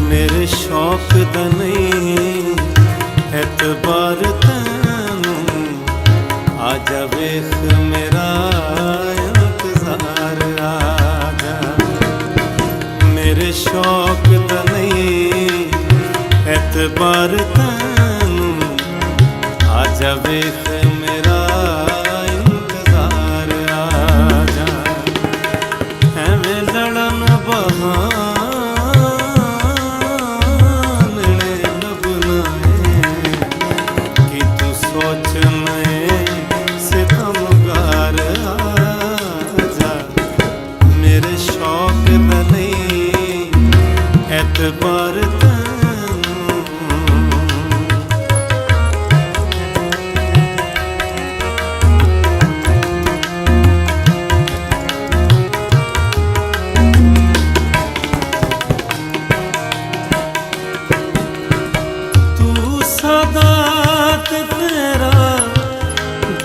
मेरे शौक दा नहीं एतबार तैनू, आजा वेख मेरा इंतजार, आजा मेरे शौक दा नहीं एतबार तैनू, आजा वेख मेरा इंतजार, आजा एवें लड़न बहाने लभना है कि तू सोच नए सितमगार, आजा मेरे शौक दा नहीं एतबार तैनू।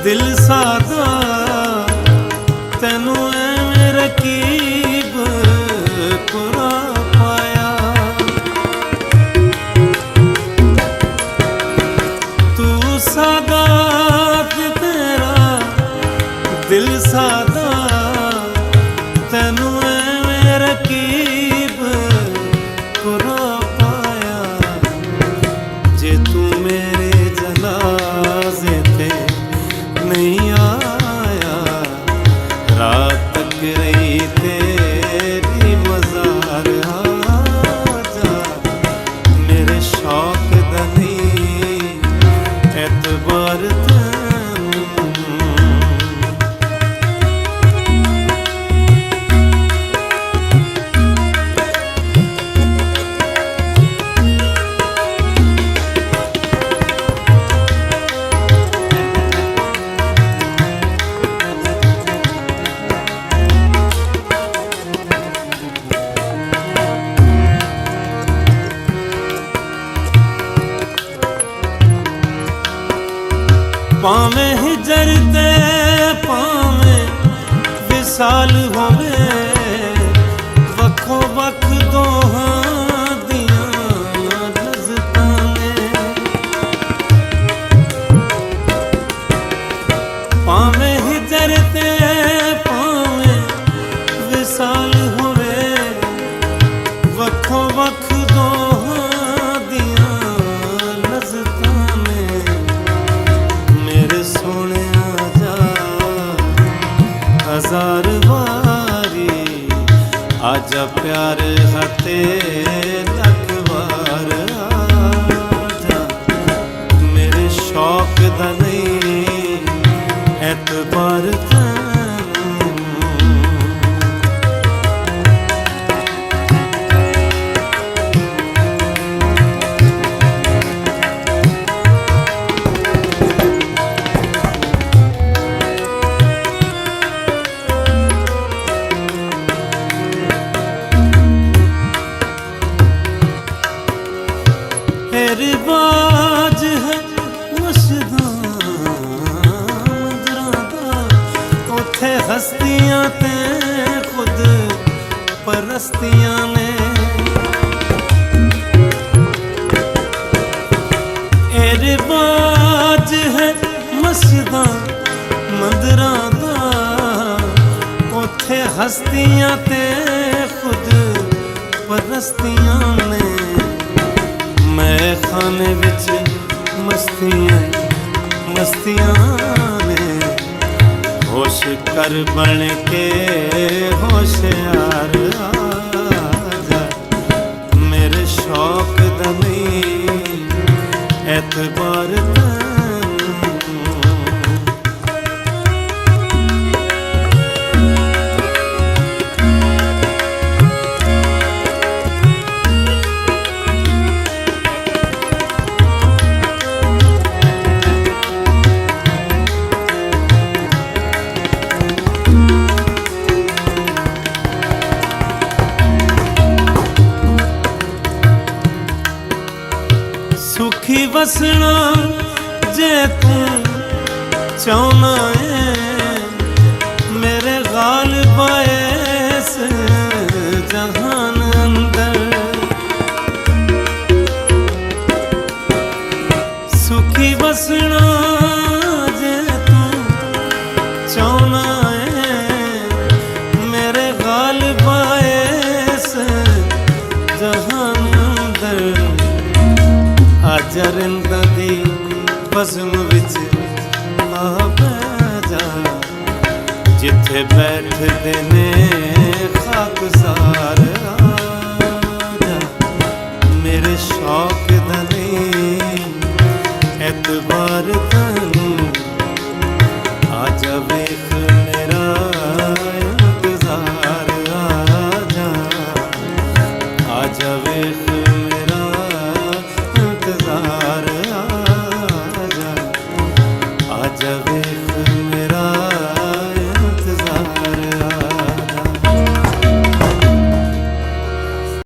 दिल सादा तैनू एवें रकीब पुरा पाया, तू सादा तेरा दिल सादा तैनू एवें रकीब पुरा पाया, जे तू मेरे जनाजे ते नहीं आया, रात तक रही तेरी मज़ार, आजा मेरे शौक दा नहीं एतबार तैनू। पावें हिजर ते पावें विसाल होवे, वखो वख दोहां दियां लज़्ज़तां ने, पावें हिजर ते पावें विसाल होवे, वखो वख दोहां दियां लज़्ज़तां ने, सोने आजा हजार बारी, आजा प्यार हते लखवार, आजा मेरे शौक दा नहीं एतबार तैनू। रिवाज है मशदा मंदरां दा, उत्थे हस्तियां ते खुद परस्तियां ने, ए रिवाज है मशदा मंदरां दा, उत्थे हस्तियां ते खुद परस्तियां ने, मैं खाने विच मस्तियां मस्तियां ने, होश कर बन के होशियार, आजा मेरे शौक दा नहीं एतबार तैनू। सुखी वसना जे तू चाहना है, मेरे गालिब इस जहान अंदर, ਅਰੰਦ ਦੀ ਭਸਮ